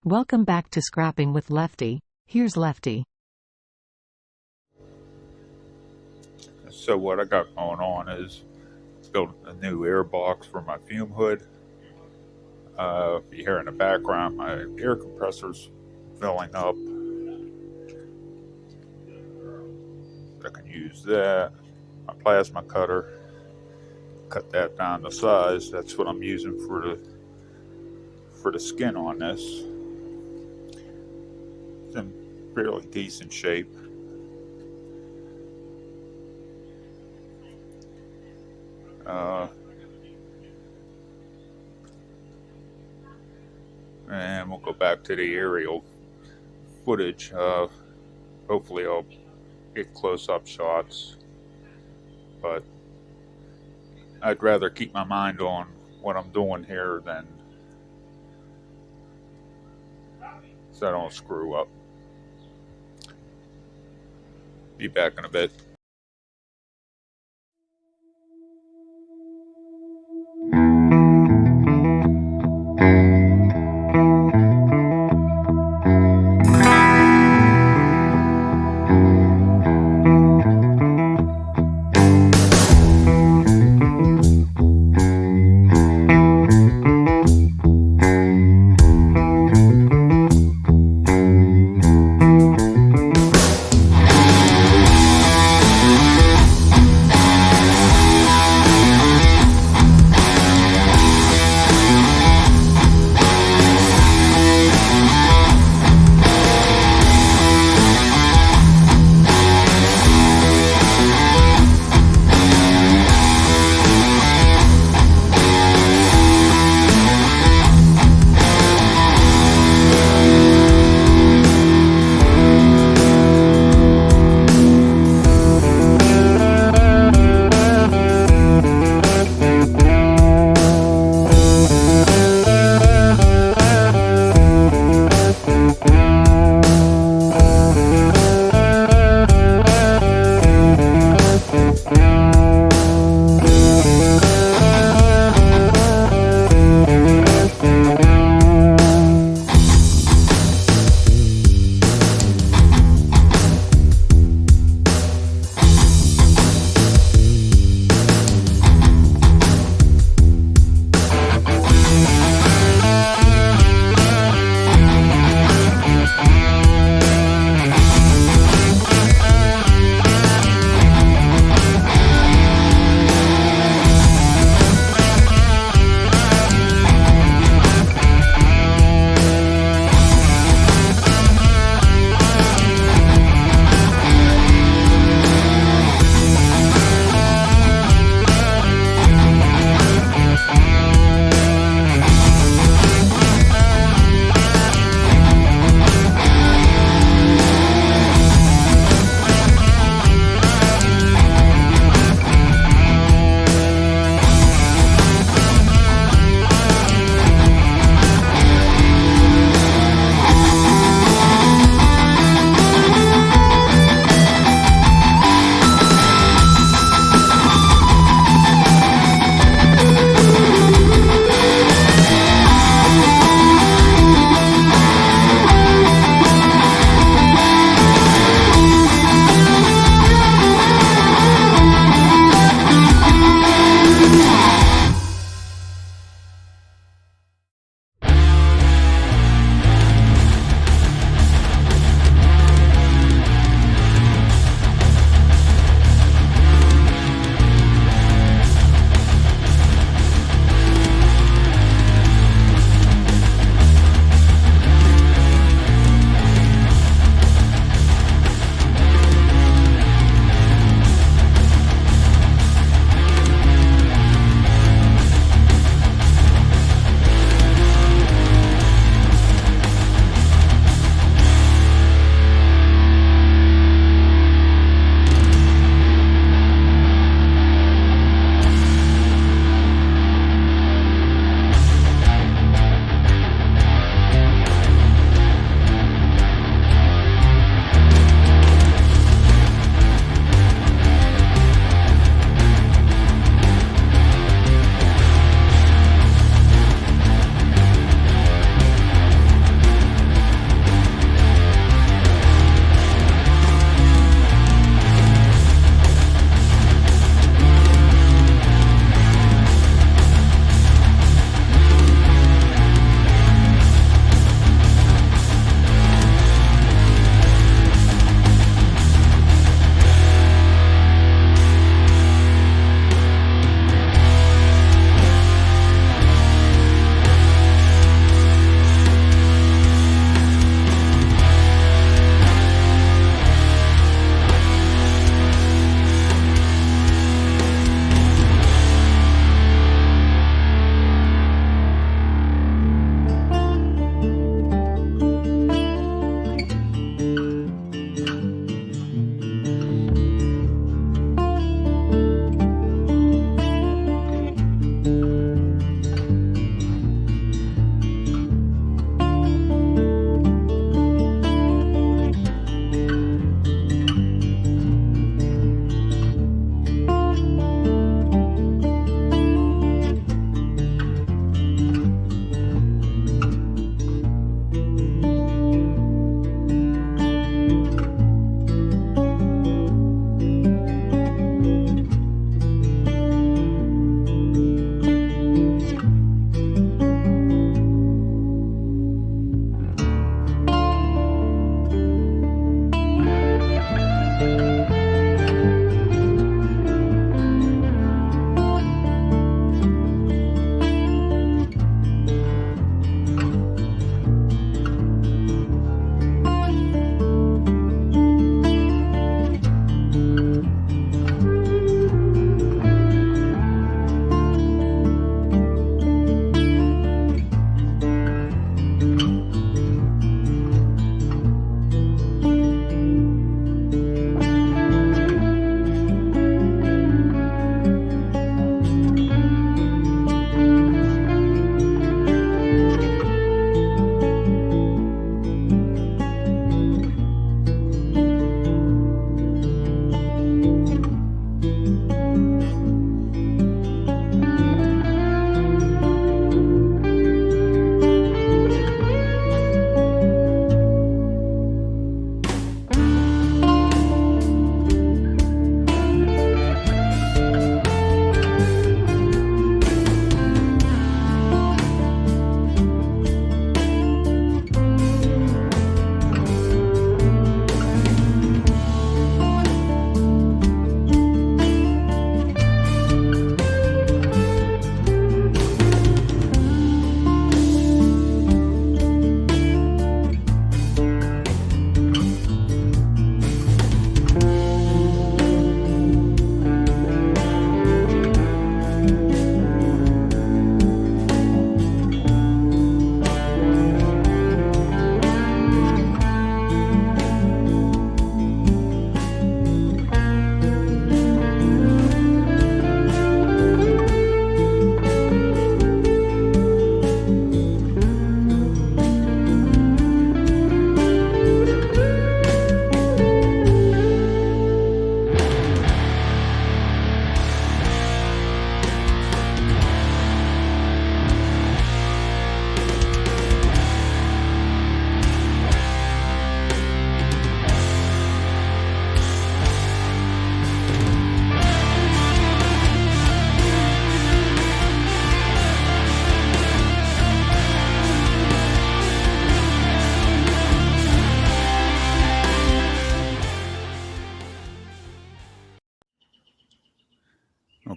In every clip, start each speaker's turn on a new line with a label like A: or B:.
A: Welcome back to Scrapping with Lefty. Here's Lefty.
B: So what I got going on is building a new air box for my fume hood. If you hear in the background, my air compressor's filling up. I can use that. My plasma cutter, cut that down to size. That's what I'm using for the skin on this. It's in fairly decent shape. And we'll go back to the aerial footage. Hopefully I'll get close-up shots, but I'd rather keep my mind on what I'm doing here than so I don't screw up. Be back in a bit.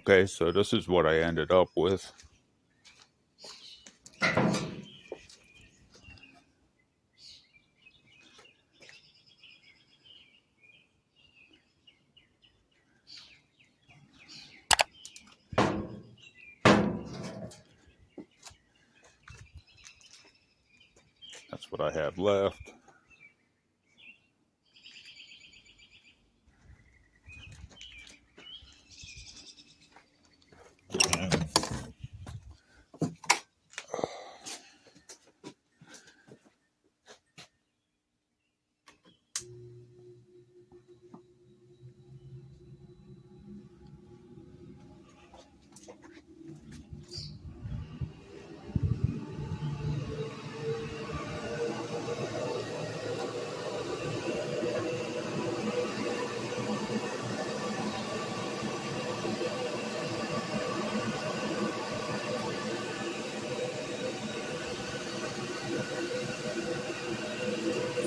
B: Okay, so this is what I ended up with. That's what I have left.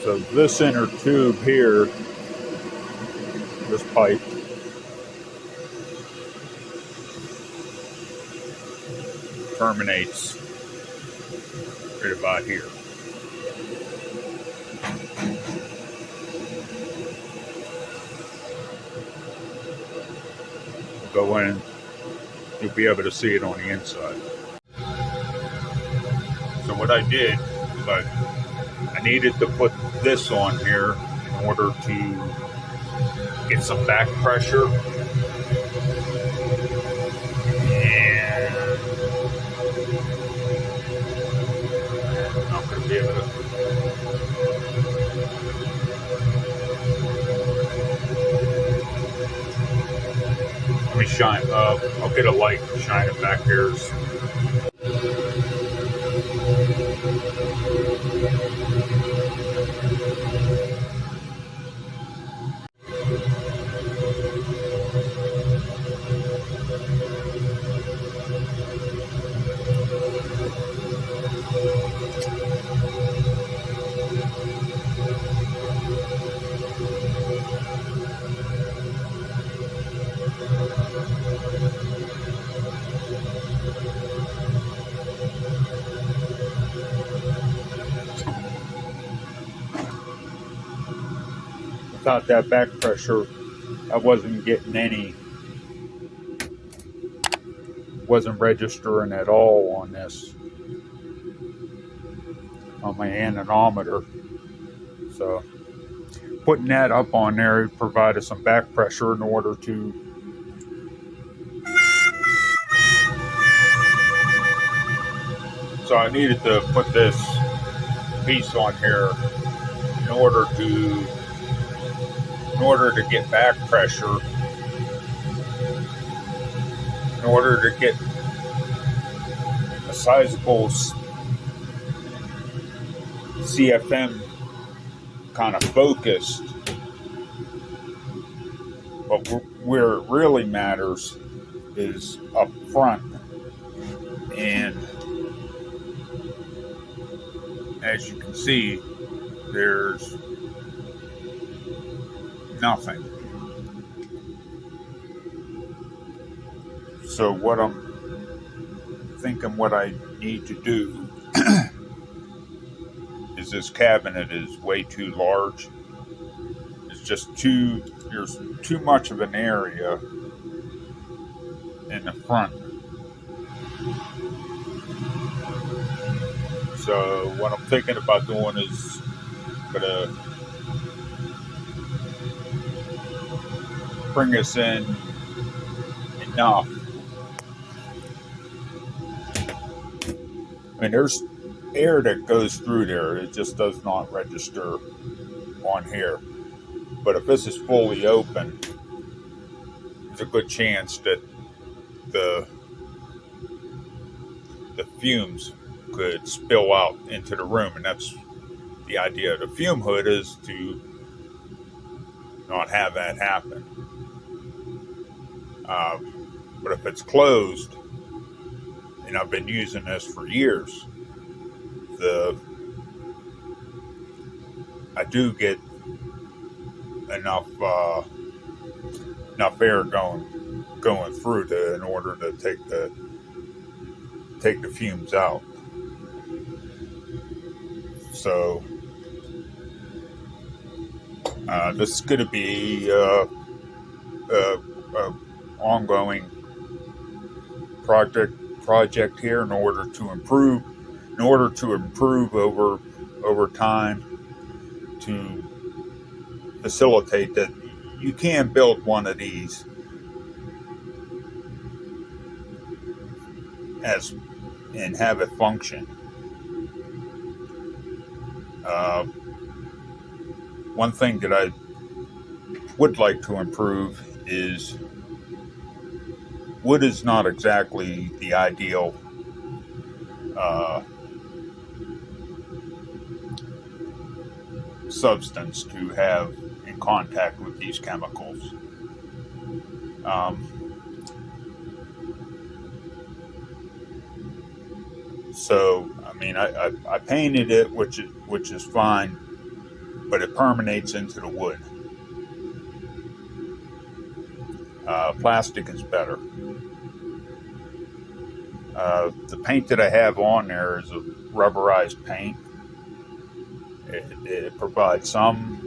B: So this inner tube here, this pipe, terminates right about here. Go in, you'll be able to see it on the inside. So what I did is I needed to put this on here in order to get some back pressure. And I'm not going to be able to. Let me shine. I'll get a light and shine it back here. Without that back pressure, I wasn't getting any, wasn't registering at all on this, on my anemometer. So putting that up on there provided some back pressure in order to so I needed to put this piece on here in order to get back pressure, in order to get a sizable CFM kind of focused. But where it really matters is up front. And as you can see, there's nothing. So what I'm thinking what I need to do is this cabinet is way too large. It's just there's too much of an area in the front. So what I'm thinking about doing is gonna bring this in enough. I mean, there's air that goes through there. It just does not register on here. But if this is fully open, there's a good chance that the fumes could spill out into the room, and that's the idea of the fume hood, is to not have that happen. But if it's closed, and I've been using this for years, I do get enough air going going through in order to take the fumes out. So this is going to be ongoing project here in order to improve over time, to facilitate that you can build one of these as and have it function. One thing that I would like to improve is wood is not exactly the ideal substance to have in contact with these chemicals. So I mean, I painted it, which is fine, but it permeates into the wood. Plastic is better. The paint that I have on there is a rubberized paint. It provides some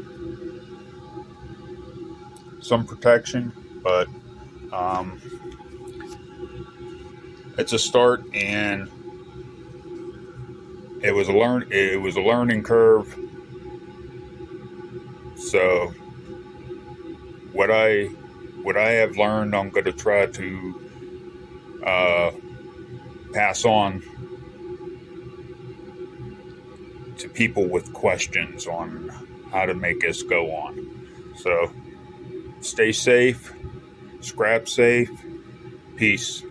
B: protection, but it's a start, and it was a learning curve. So what I have learned, I'm going to try to pass on to people with questions on how to make this go on. So stay safe, scrap safe, peace.